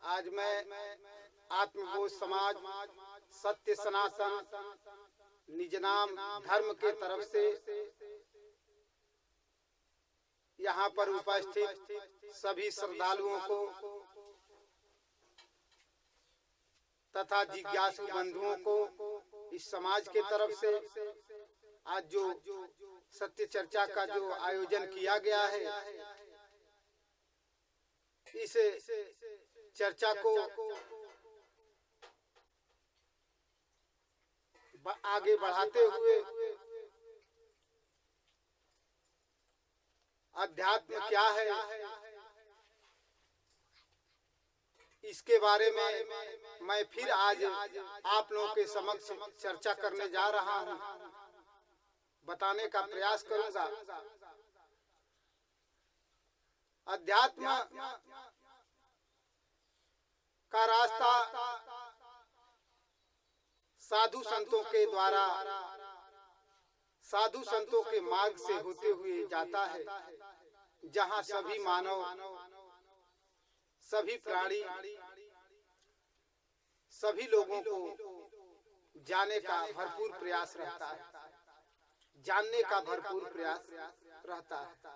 आज मैं आत्मबोध समाज सत्य सनातन निज नाम धर्म के तरफ से यहाँ पर उपस्थित सभी श्रद्धालुओं को तथा जिज्ञासु बंधुओं को इस समाज के तरफ से आज जो सत्य चर्चा का जो आयोजन किया गया है, इस चर्चा को आगे बढ़ाते हुए अध्यात्म क्या है इसके बारे में मैं फिर आज आप लोगों के समक्ष चर्चा करने जा रहा हूं, बताने का प्रयास करूंगा। अध्यात्म का रास्ता साधु संतों के द्वारा साधु संतों के मार्ग से होते हुए जाता है, जहां सभी मानव सभी प्राणी सभी लोगों को जाने का भरपूर प्रयास रहता है, जानने का भरपूर प्रयास रहता है।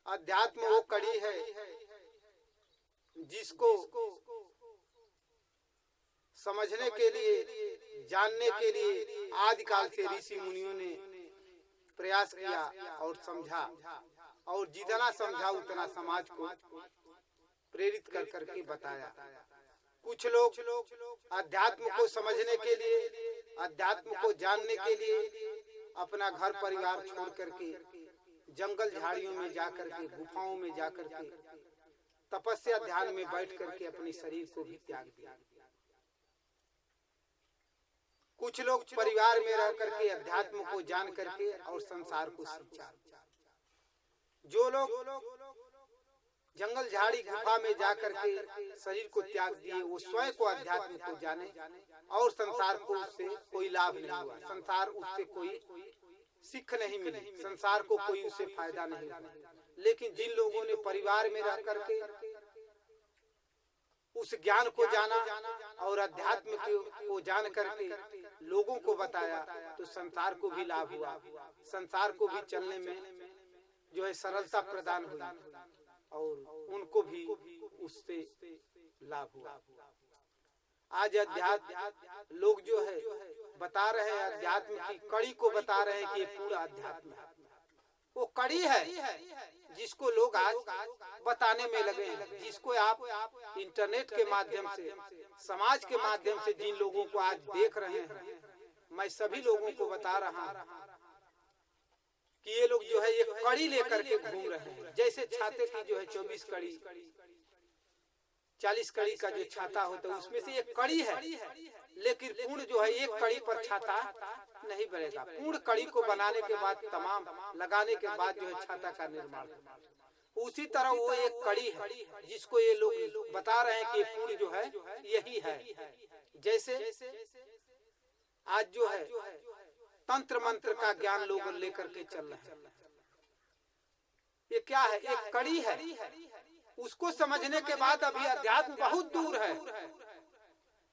अध्यात्म वो कड़ी है जिसको समझने के लिए, जानने के लिए आदिकाल से ऋषि मुनियों ने प्रयास किया और समझा, और जितना समझा उतना समाज को प्रेरित कर करके बताया। कुछ लोग अध्यात्म को समझने के लिए, अध्यात्म को जानने के लिए अपना घर परिवार छोड़ करके जंगल झाड़ियों में जाकर के, गुफाओं में जाकर के तपस्या ध्यान में बैठ करके अपने शरीर को भी त्याग दिया। कुछ लोग परिवार में रह करके अध्यात्म को जान करके और संसार को सींचा। जो लोग जंगल झाड़ी गुफा में जाकर के शरीर को त्याग दिए, वो स्वयं को अध्यात्म को जाने और संसार को उससे कोई लाभ नहीं हुआ, संसार उससे कोई सीख नहीं मिली, संसार को कोई उससे फायदा नहीं हुआ। लेकिन जिन लोगों ने परिवार में रह करके उस ज्ञान को जाना और अध्यात्म को जान करके लोगों को बताया, तो संसार को भी लाभ हुआ, संसार को भी चलने में जो है सरलता प्रदान हुई और उनको भी उससे लाभ हुआ। आज अध्यात्म लोग जो है बता रहे हैं, अध्यात्म की कड़ी को बता रहे हैं कि ये पूरा अध्यात्म है। वो कड़ी है जिसको लोग आज बताने में लगे हैं, जिसको आप इंटरनेट के माध्यम से, समाज के माध्यम से जिन लोगों को आज देख रहे हैं, मैं सभी लोगों को बता रहा हूं कि ये लोग जो है एक कड़ी लेकर के घूम रहे हैं। जैसे छाते की जो है 24 कड़ी 40 कड़ी का जो छाता होता है, उसमें से एक कड़ी है, लेकिन पूर्ण जो है एक कड़ी पर छाता नहीं बनेगा। पूर्ण कड़ी को बनाने के बाद, तमाम लगाने के बाद जो है छाता का निर्माण होगा। उसी तरह वो एक कड़ी है जिसको ये लोग बता रहे हैं कि पूर्ण जो है यही है। जैसे आज जो है तंत्र मंत्र का ज्ञान लोग लेकर के चल रहे हैं, ये क्या है? एक कड़ी है। उसको समझने के बाद अभी अध्यात्म बहुत दूर है।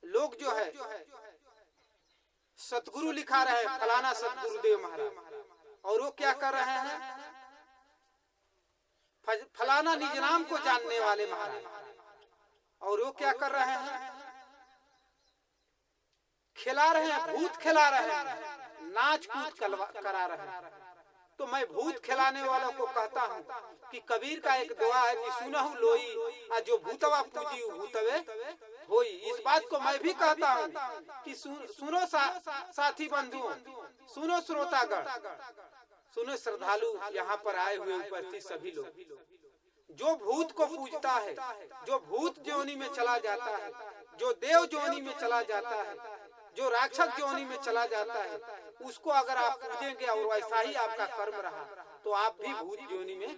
लोग जो है सतगुरु लिखा रहे, फलाना सतगुरुदेव महाराज, और वो क्या कर रहे हैं? फलाना निज नाम को जानने वाले महाराज, और वो क्या कर रहे हैं? खिला रहे हैं, भूत खिला रहे हैं, नाच कूद करा रहे हैं। तो मैं भूत खिलाने वालों को कहता हूँ कि कबीर का एक दुआ है कि सुनहु लोई आ जो भूतवा पूजी भूतवे होई। इस बात को मैं भी कहता हूँ कि सुनो साथी बंधुओं, सुनो श्रोतागण, सुनो श्रद्धालु, यहाँ पर आए हुए उपस्थित सभी लोग, जो भूत को पूजता है, जो भूत जोनी में चला जाता है, जो देव जोनी में चला जाता है, जो राक्षस जोनी में चला जाता है, उसको अगर आप पूजेंगे और वैसा ही आपका कर्म रहा तो आप भी भूत जोनी में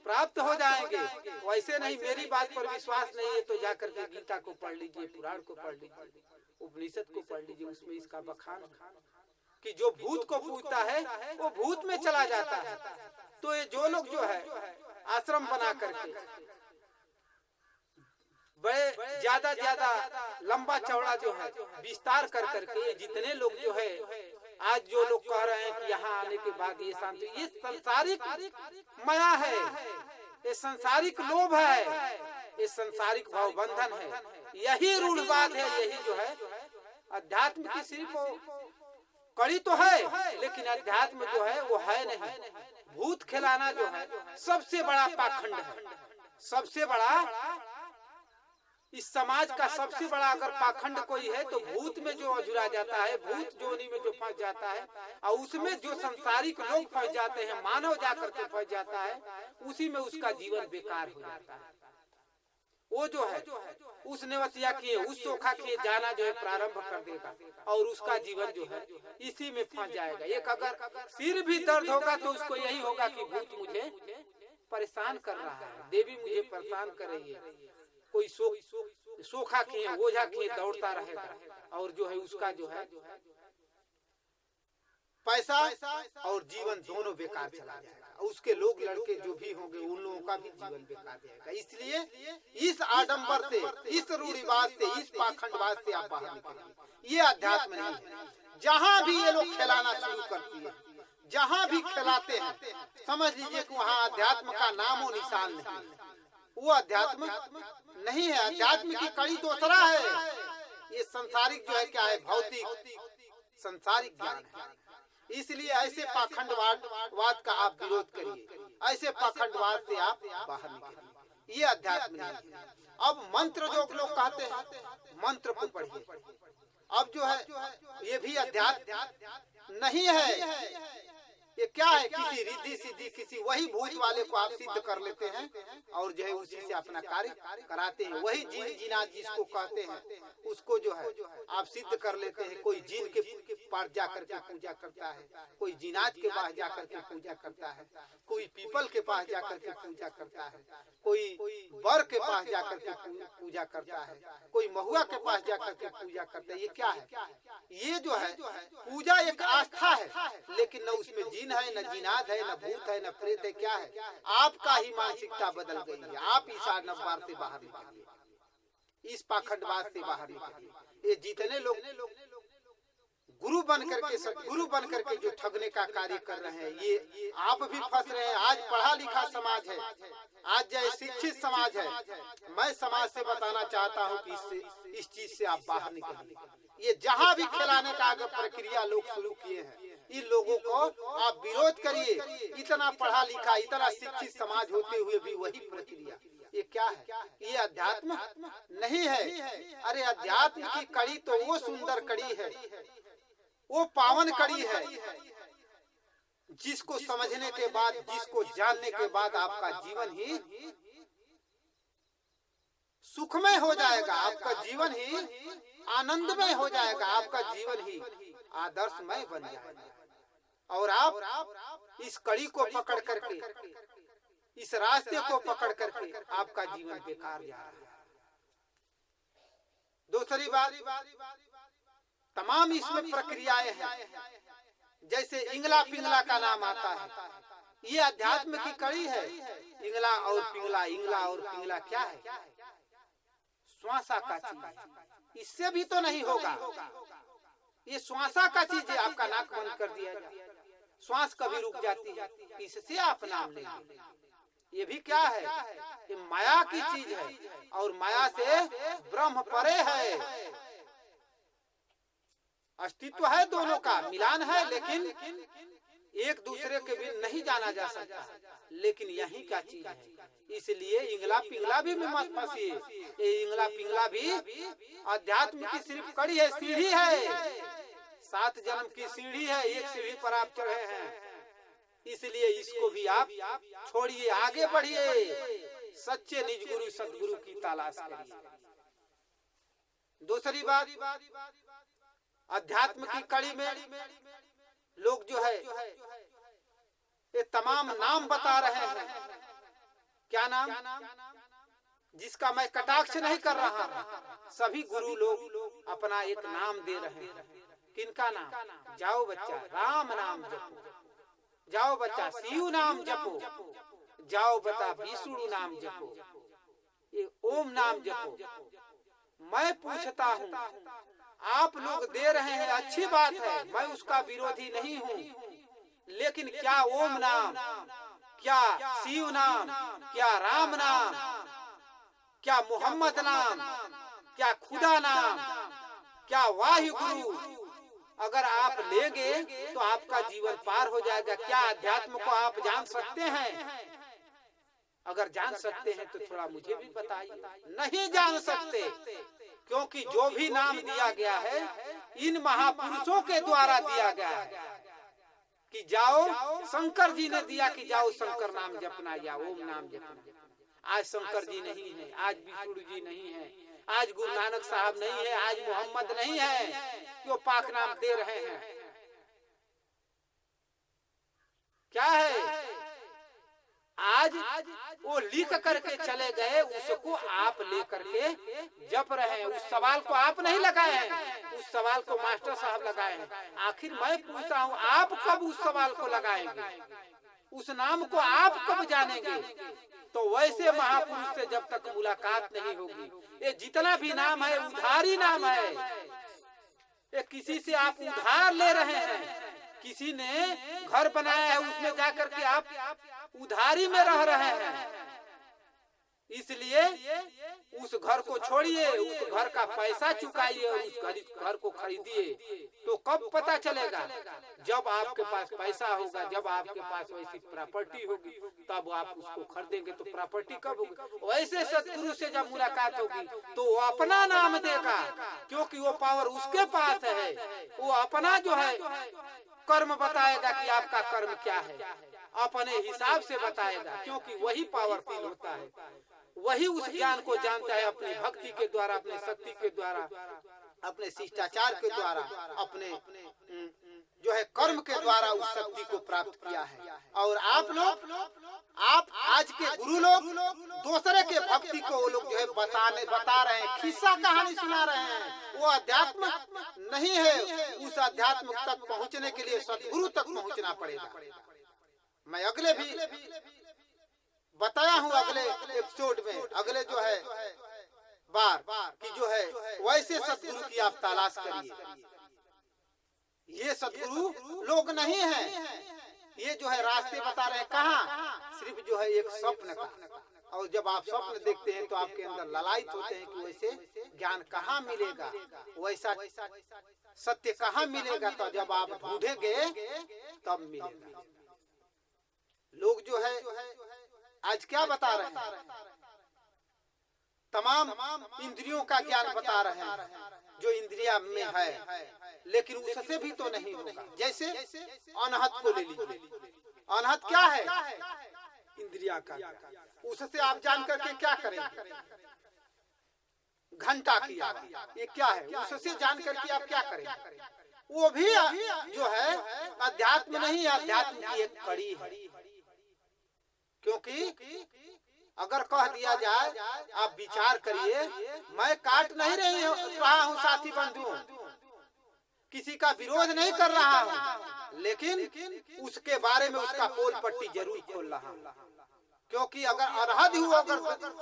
प्राप्त हो जाएंगे। वैसे नहीं, मेरी बात पर विश्वास नहीं है तो जाकर के गीता को पढ़ लीजिए, पुराण को पढ़ लीजिए, उपनिषद को पढ़ लीजिए, उसमें इसका बखान है कि जो भूत को पूजता है वो भूत में चला जाता है। तो ये जो लोग जो है आश्रम बना करके बड़े बड़े ज्यादा लंबा चौड़ा जो है विस्तार कर करके जितने लोग जो है आज जो लोग कह रहे हैं कि यहाँ आने के बाद ये शांति, ये संसारिक माया है, ये संसारिक लोभ है, ये संसारिक भाव बंधन है, यही रूढ़वाद है। यही जो है अध्यात्म की सिर्फ कड़ी तो है, लेकिन अध्यात्म जो है वो है नहीं। भूत खिलाना जो है सबसे बड़ा पाखंड है, सबसे बड़ा इस समाज का सबसे बड़ा अगर पाखंड कोई है तो भूत में जो अजुरा जाता है, भूत जोनी में जो फंस जाता है, और उसमें जो संसारिक लोग फंस जाते हैं, मानव जाकर के फंस जाता है, उसी में उसका जीवन बेकार हो जाता है। वो जो है उस नेवतिया किए उस सोखा किए जाना जो है प्रारंभ कर देगा और उसका जीवन जो है इसी में फंस जाएगा। एक अगर सिर भी दर्द होगा तो उसको यही होगा कि भूत मुझे परेशान कर रहा है, देवी मुझे परेशान कर रही है, कोई सोखा किए ओझा किए दौड़ता रहेगा और जो है उसका जो है पैसा और जीवन दोनों बेकार चला जाएगा। उसके लोग लड़के जो भी होंगे उन लोगों का भी जीवन बेकार जाएगा। इसलिए इस आडंबर से, इस रूढ़िवाद से, इस पाखंडवाद से आप बाहर निकलिए। ये अध्यात्म नहीं है। जहाँ भी ये लोग खिलाना शुरू करती है, जहाँ भी खिलाते हैं, समझ लीजिए कि वहाँ अध्यात्म का नामो निशान नहीं है। वो अध्यात्म नहीं है। अध्यात्म की कड़ी दूसरा है। ये संसारिक जो है क्या है, भौतिक संसारिक ज्ञान है। इसलिए ऐसे पाखंडवाद का आप विरोध करिए, ऐसे पाखंडवाद से आप बाहर निकलिए। ये अध्यात्म नहीं है। अब मंत्र जो लोग कहते हैं, मंत्र को पढ़िए। अब जो है ये भी अध्यात्म नहीं है। ये क्या है, किसी रिद्धि सिद्धि, किसी वही भूत वाले को आप सिद्ध कर लेते हैं और जो है उसी से अपना कार्य कराते हैं। वही जिन जिनात जिसको कहते हैं उसको जो है आप सिद्ध कर लेते हैं। कोई जिन के पास जाकर के पूजा करता है, कोई जिनात के पास जाकर के पूजा करता है, कोई पीपल के पास जाकर के पूजा करता है, कोई बर के पास जाकर के पूजा करता है, कोई महुआ के पास जाकर के पूजा करता है। ये क्या है? ये जो है पूजा एक आस्था है, लेकिन न उसमें जिन है, न जिनाद है, न भूत है, न प्रेत है। क्या है? आपका ही मानसिकता बदल गई है। आप इस आडंबर से बाहर निकलिए, इस पाखंडवाद से बाहर निकलिए। ये जितने लोग गुरु बन करके, सदगुरु बन करके जो ठगने का कार्य कर रहे हैं, ये आप भी फंस रहे हैं। आज पढ़ा लिखा समाज है, आज जो शिक्षित समाज है। मैं समाज से बताना चाहता हूँ कि इस चीज से आप बाहर निकलिए। ये जहाँ भी खिलाने का अगर प्रक्रिया लोग शुरू किए हैं, इन लोगों को आप विरोध करिए। इतना पढ़ा लिखा, इतना शिक्षित समाज होते हुए भी वही प्रक्रिया। ये क्या है? ये अध्यात्म नहीं है। अरे अध्यात्म की कड़ी तो वो सुंदर कड़ी है, वो पावन कड़ी है, जिसको समझने के बाद, जिसको जानने के बाद आपका जीवन ही सुखमय हो जाएगा, आपका जीवन ही आनंदमय हो जाएगा, आपका जीवन ही आदर्शमय बन जाएगा। और आप इस कड़ी को पकड़ करके, इस रास्ते को पकड़ करके आपका जीवन बेकार जा रहा है। दूसरी बात, तमाम इसमें प्रक्रियाएं हैं। जैसे इंगला पिंगला का नाम आता है, ये अध्यात्म की कड़ी है। इंगला और पिंगला, इंगला और पिंगला क्या है? श्वासा का चीज, इससे भी तो नहीं होगा। ये श्वासा का चीज है। आपका नाक बंद कर दिया जाए, श्वास कभी रुक जाती है, इससे आप नाम लेंगे। ये भी क्या है? ये माया की चीज है और माया से ब्रह्म परे है। अस्तित्व है, दोनों का मिलान है, लेकिन एक दूसरे के भी नहीं जाना जा सकता। लेकिन यही क्या चीज है? इसलिए इंगला पिंगला भी में मत फंसिए। ये इंगला पिंगला भी अध्यात्म की सिर्फ कड़ी है, सीढ़ी है। 7 जन्म की सीढ़ी है, एक सीढ़ी पर आप चढ़े हैं। इसलिए इसको भी आप छोड़िए, आगे बढ़िए, सच्चे निज गुरु सदगुरु की तलाश करिए। दूसरी बात, अध्यात्म की कड़ी में लोग जो है ये तमाम नाम बता रहे हैं। क्या नाम? जिसका मैं कटाक्ष नहीं कर रहा हूँ। सभी गुरु लोग अपना एक नाम दे रहे हैं। किनका नाम? जाओ बच्चा राम नाम जपो, जाओ बच्चा शिव नाम जपो, जाओ बता विष्णु नाम जपो, ये ओम नाम जपो। मैं पूछता हूँ, आप लोग दे रहे हैं, अच्छी बात है, मैं उसका विरोधी नहीं हूँ, लेकिन क्या ओम नाम, क्या शिव नाम, क्या राम नाम, क्या मोहम्मद नाम, क्या खुदा नाम, क्या वाहिगुरु अगर आप लेंगे तो आपका जीवन पार हो जाएगा। क्या अध्यात्म को आप जान सकते हैं? अगर जान सकते हैं तो थोड़ा मुझे भी बताइए। नहीं जान सकते, क्योंकि जो भी नाम दिया गया है इन महापुरुषों के द्वारा दिया गया है कि जाओ, शंकर जी ने दिया कि जाओ शंकर नाम जपना या ओम नाम जपना। आज शंकर जी नहीं है, आज विष्णु जी नहीं है, आज गुरु नानक साहब नहीं है, आज मोहम्मद नहीं है, जो पाक नाम दे रहे हैं। क्या है? आज वो लिख करके चले गए, उसको आप लेकर के जप रहे हैं। उस सवाल को आप नहीं लगाए हैं, उस सवाल को मास्टर साहब लगाए हैं। आखिर मैं पूछता हूँ, आप कब उस सवाल को लगाएंगे? उस नाम को आप कब जानेंगे? तो वैसे महापुरुष से जब तक मुलाकात नहीं होगी, ये जितना भी नाम है उधारी नाम है। ये किसी से आप उधार ले रहे हैं, किसी ने घर बनाया है उसमें जाकर के आप उधारी में रह रहे हैं। इसलिए उस घर को छोड़िए, उस घर का पैसा चुकाइए और उस घर को खरीदिए। तो कब पता चलेगा? जब आपके पास पैसा होगा, जब आपके पास वैसी प्रॉपर्टी होगी, तब आप उसको खरीदेंगे। तो प्रॉपर्टी कब होगी? वैसे सतगुरु से जब मुलाकात होगी तो वो अपना नाम देगा, क्योंकि वो पावर उसके पास है। वो अपना जो है कर्म बताएगा कि आपका कर्म क्या है, अपने हिसाब से बताएगा, क्योंकि वही पावरफुल होता है, वही उस ज्ञान को जानता है। अपनी भक्ति के द्वारा, अपने शक्ति के द्वारा, अपने शिष्टाचार के द्वारा, अपने जो है कर्म के द्वारा उस शक्ति को प्राप्त किया है। और आप आज के गुरु लोग दूसरे के भक्ति को वो लोग जो है बता रहे हैं, खिस्सा कहानी सुना रहे हैं। वो अध्यात्म नहीं है। उस अध्यात्म तक पहुँचने के लिए सतगुरु तक पहुँचना पड़ेगा। मैं अगले भी बताया हूँ, अगले एपिसोड में, अगले जो है बार कि जो है वैसे सतगुरु की आप तलाश करिए। ये सतगुरु लोग नहीं है, ये जो है रास्ते बता रहे हैं। कहाँ? सिर्फ जो है एक स्वप्न का। और जब आप स्वप्न देखते हैं तो आपके अंदर ललायत होते हैं कि वैसे ज्ञान कहाँ मिलेगा, वैसा सत्य कहाँ मिलेगा। तो जब आप ढूंढेंगे तब मिलेगा। लोग जो है आज क्या बता रहे हैं? तमाम इंद्रियों का ज्ञान बता रहे हैं जो इंद्रिया में है, लेकिन उससे भी तो नहीं होगा। जैसे अनहद को ले लीजिए। अनहद क्या है? इंद्रिया का। उससे आप जान करके क्या करेंगे? घंटा की आवाज, ये क्या है? उससे जान करके आप क्या करेंगे? वो भी जो है अध्यात्म नहीं, अध्यात्म की एक कड़ी है। क्योंकि अगर कह दिया जाए, आप विचार करिए, मैं काट नहीं रहा हूँ साथी बंधु, किसी का विरोध नहीं कर रहा हूँ, लेकिन उसके बारे में उसका पोल पट्टी जरूर खोल रहा हूँ। क्योंकि अगर अरहद ही अगर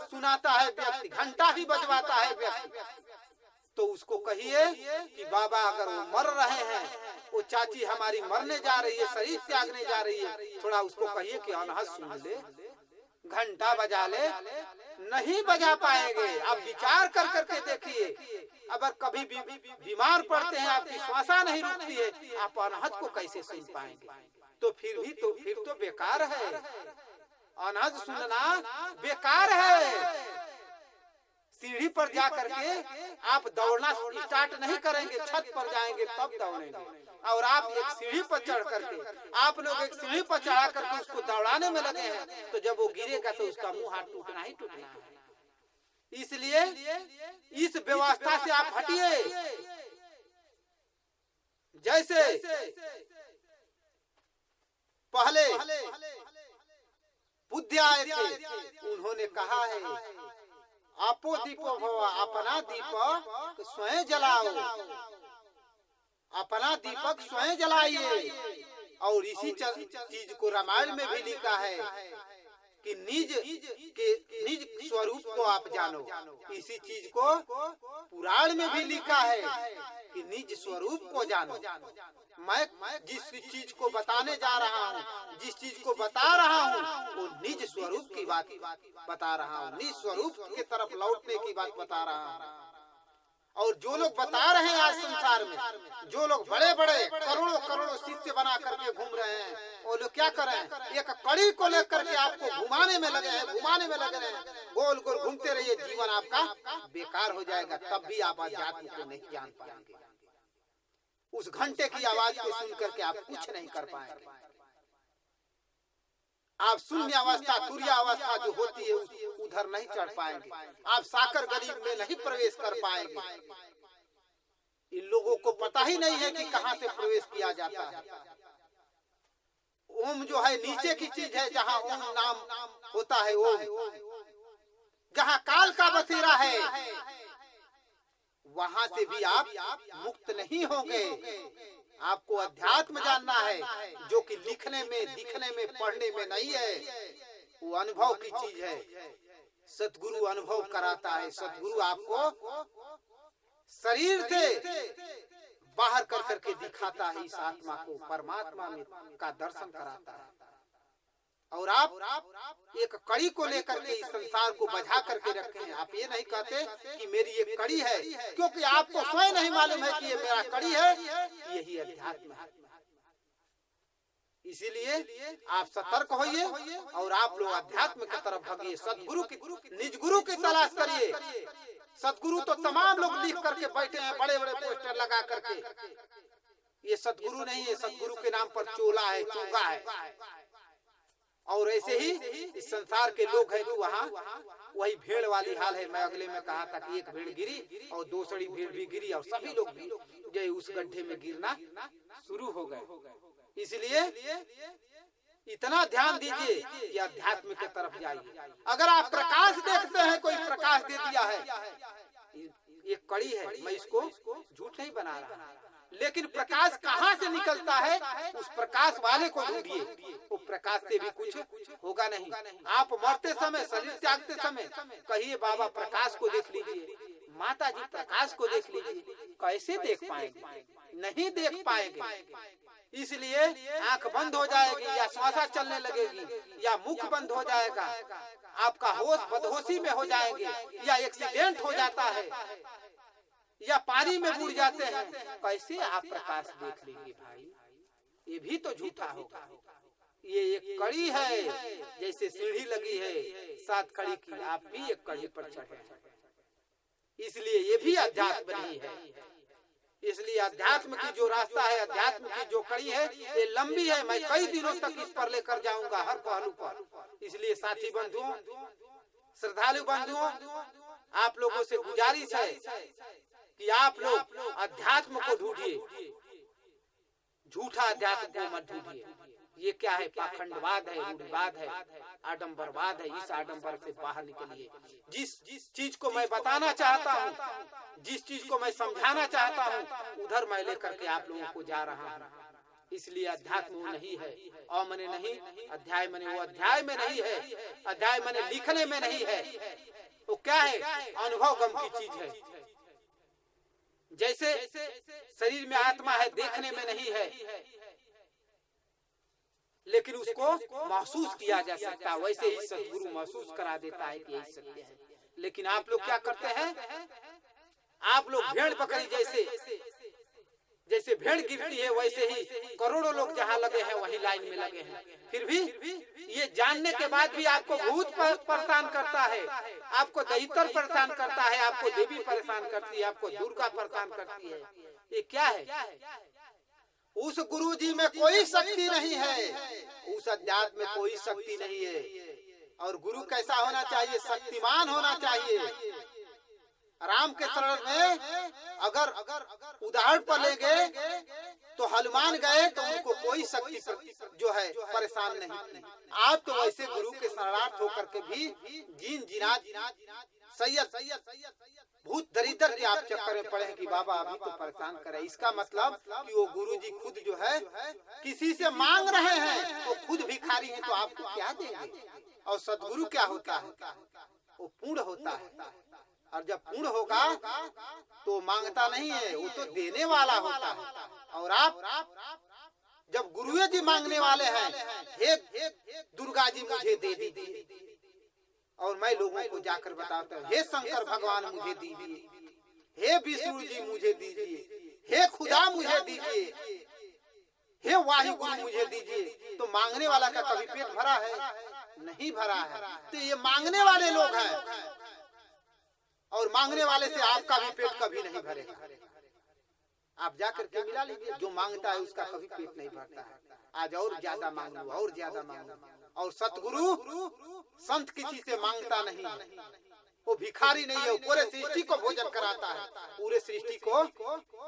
सुनाता है व्यक्ति, घंटा ही बजवाता है व्यक्ति, तो उसको कहिए कि बाबा अगर वो मर रहे हैं, वो चाची हमारी मरने जा रही है, शरीर त्यागने जा रही है, थोड़ा उसको कहिए कि अनहद सुन ले, घंटा बजा ले। नहीं बजा पाएंगे। आप विचार कर करके देखिए, अगर कभी बीमार पड़ते हैं, आपकी श्वासा नहीं रुकती है, आप अनहद को कैसे सुन पाएंगे? तो फिर तो बेकार है। अनहद सुनना बेकार है। सीढ़ी पर जा करके आप दौड़ना स्टार्ट नहीं करेंगे, छत पर जाएंगे तब दौड़ेंगे। और आप एक सीढ़ी पर चढ़ करके, आप लोग एक सीढ़ी पर चढ़ा करके उसको दौड़ाने में लगे हैं, तो जब वो गिरेगा तो उसका मुंह हाथ टूटना ही टूटना है। इसलिए इस व्यवस्था से आप हटिए। जैसे पहले बुद्ध आए थे, उन्होंने कहा है आपो दीपो भवा, अपना दीपक स्वयं जलाओ, अपना दीपक स्वयं जलाइए। और इसी चीज को रामायण में भी लिखा है कि निज स्वरूप को आप जानो। इसी चीज को पुराण में भी लिखा है कि निज स्वरूप को जानो। मैं जिस चीज को बताने जा रहा हूँ, जिस चीज को बता रहा हूँ, वो निज स्वरूप की बात बता रहा हूँ, निज स्वरूप के तरफ लौटने की बात बता रहा हूँ। और जो लोग बता रहे हैं आज संसार में, जो लोग बड़े बड़े करोड़ों करोड़ों शिष्य बना करके घूम रहे हैं, वो लोग क्या कर रहे हैं? एक कड़ी को लेकर के आपको घुमाने में लगे हैं, घुमाने में लगे हैं। गोल गोल घूमते रहिए, जीवन आपका बेकार हो जाएगा। तब भी आप अध्यात्म को नहीं जान पाएंगे। उस घंटे की आवाज को सुन करके आप कुछ नहीं कर पाएंगे। आप शून्य अवस्था, तुरीय अवस्था जो होती है उधर नहीं चढ़ पाएंगे। आप साकर गरीब में नहीं प्रवेश कर पाएंगे। इन लोगों को पता ही नहीं है कि कहां से प्रवेश किया जाता है। ओम जो है नीचे की चीज है, जहां ओम नाम होता है, ओम जहां काल का बसेरा है, वहां से भी आप मुक्त नहीं होंगे। आपको अध्यात्म जानना है, जो कि लिखने में, दिखने में, पढ़ने में नहीं है। वो अनुभव की चीज है। सतगुरु अनुभव कराता है। सतगुरु आपको शरीर से बाहर कर करके दिखाता है। इस आत्मा को परमात्मा में का दर्शन कराता है। और आप एक कड़ी को लेकर के इस संसार को बजा करके रखे हैं। आप ये नहीं कहते कि मेरी एक कड़ी है, क्योंकि आपको स्वयं नहीं मालूम है कि ये मेरा कड़ी है। यही अध्यात्म है। इसीलिए आप सतर्क होइए और आप लोग अध्यात्म की तरफ भागिए। सतगुरु की, निज गुरु की तलाश करिए। सतगुरु तो तमाम लोग लिख करके बैठे हैं, बड़े बड़े पोस्टर लगा करके। ये सतगुरु नहीं है। सतगुरु के नाम पर चोला है, चोंगा है। और ऐसे ही इस संसार के लोग हैं कि वहाँ वही भेड़ वाली हाल है। मैं अगले में कहा था कि एक भेड़ गिरी और दूसरी भेड़ भी गिरी और सभी लोग भी जो उस गड्ढे में गिरना शुरू हो गए। इसलिए इतना ध्यान दीजिए कि अध्यात्म की तरफ जाइए। अगर आप प्रकाश देखते हैं, कोई प्रकाश दे दिया है, एक कड़ी है, मैं इसको झूठ नहीं बना रहा, लेकिन प्रकाश कहाँ से निकलता है? उस प्रकाश वाले को ढूंढिए। वो प्रकाश से भी कुछ होगा नहीं। आप मरते समय, शरीर त्यागते समय कहिए बाबा प्रकाश को देख लीजिए, माता जी प्रकाश को देख लीजिए। कैसे देख पाएंगे? नहीं देख पाएंगे। इसलिए आंख बंद हो जाएगी, या श्वासा चलने लगेगी, या मुख बंद हो जाएगा, आपका होश बदहोशी में हो जाएंगे, या एक्सीडेंट हो जाता है, या पानी में बुड़ जाते हैं। कैसे आप प्रकाश देख लेंगे भाई? ये भी तो झूठा होगा। ये एक कड़ी है, जैसे सीढ़ी लगी है 7 कड़ी की, आप भी एक कड़ी पर चढ़े। इसलिए ये भी अध्यात्म नहीं है। इसलिए अध्यात्म की जो रास्ता है, अध्यात्म की जो कड़ी है, ये लंबी है। मैं कई दिनों तक इस पर लेकर जाऊंगा, हर पहलू पर। इसलिए साथी बंधुओं, श्रद्धालु बंधुओं, आप लोगों से गुजारिश है कि आप लोग अध्यात्म को ढूंढिए, झूठा अध्यात्म को मत ढूंढिए। ये क्या है? पाखंडवाद है, रूढ़िवाद है, आडंबरवाद है। इस आडंबर से बाहर निकलिए। जिस चीज को मैं बताना चाहता हूँ, जिस चीज को मैं समझाना चाहता हूँ, उधर मैं लेकर के आप लोगों को जा रहा हूँ। इसलिए अध्यात्म वो नहीं है। और मने नहीं, अध्याय मने वो अध्याय में नहीं है। अध्याय मने लिखने में नहीं है। वो क्या है? अनुभव गम की चीज है। जैसे शरीर में आत्मा है, देखने में नहीं है, लेकिन उसको महसूस किया जा सकता है। वैसे ही सतगुरु महसूस करा देता है कि यही सत्य है। लेकिन आप लोग क्या करते हैं? आप लोग भेड़ बकरी जैसे भेड़ गिरती है, वैसे ही करोड़ों लोग जहाँ लगे हैं वही लाइन में लगे हैं। फिर भी ये जानने के बाद भी आपको भूत परेशान करता है, आपको दैतर परेशान करता है, आपको देवी परेशान करती है, आपको दुर्गा परेशान करती है। ये क्या है? उस गुरु जी में कोई शक्ति नहीं है, उस अध्यात्म में कोई शक्ति नहीं है। और गुरु कैसा होना चाहिए? शक्तिमान होना चाहिए। राम के शरण में अगर उदाहरण पर ले गए तो हनुमान गए तो उनको कोई शक्ति जो है परेशान नहीं। आप तो वैसे गुरु के शरणार्थ होकर के भी जीन जिनात सैयद भूत दरिद्र के आप चक्कर में पड़े हैं कि बाबा अभी तो परेशान करे। इसका मतलब कि वो गुरुजी खुद जो है किसी से मांग रहे हैं, वो खुद भिखारी हैं, तो आपको क्या देंगे। और सदगुरु क्या होता है, वो पूर्ण होता है, और जब पूर्ण होगा तो मांगता नहीं है, वो तो देने वाला होता है। और आप जब गुरुए जी मांगने वाले हैं, हे दुर्गा जी मुझे दे दीजिए, और मैं लोगों को जाकर बताता हूँ, हे शंकर भगवान मुझे दीजिए, हे विष्णु जी मुझे दीजिए, हे खुदा मुझे दीजिए, हे वाहिगुरु मुझे दीजिए, तो मांगने वाला का कभी पेट भरा है? नहीं भरा है। तो ये मांगने वाले लोग हैं, और मांगने वाले से आपका भी पेट कभी नहीं भरेगा। आप जाकर के मिला लीजिए, जो मांगता है उसका कभी पेट नहीं भरता है। आज और ज्यादा मांग लो, और ज्यादा मांग लो। और सतगुरु संत किसी से मांगता नहीं, वो भिखारी नहीं है, वो पूरे सृष्टि को भोजन कराता है, पूरे सृष्टि को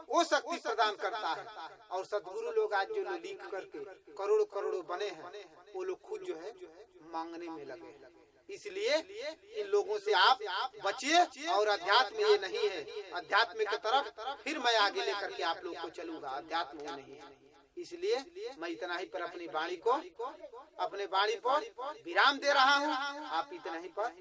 वो शक्ति प्रदान करता है। और सतगुरु लोग आज जो लिख करके करोड़ों करोड़ों बने हैं, वो लोग खुद जो है मांगने में लगे। इसलिए इन लोगों से आप बचिए, और अध्यात्म ये नहीं है। अध्यात्म की तरफ फिर मैं आगे लेकर के आप लोग को चलूंगा, अध्यात्म वो नहीं है। इसलिए मैं इतना ही पर अपनी वाणी को, अपने वाणी पर विराम दे रहा हूँ। आप इतना ही पर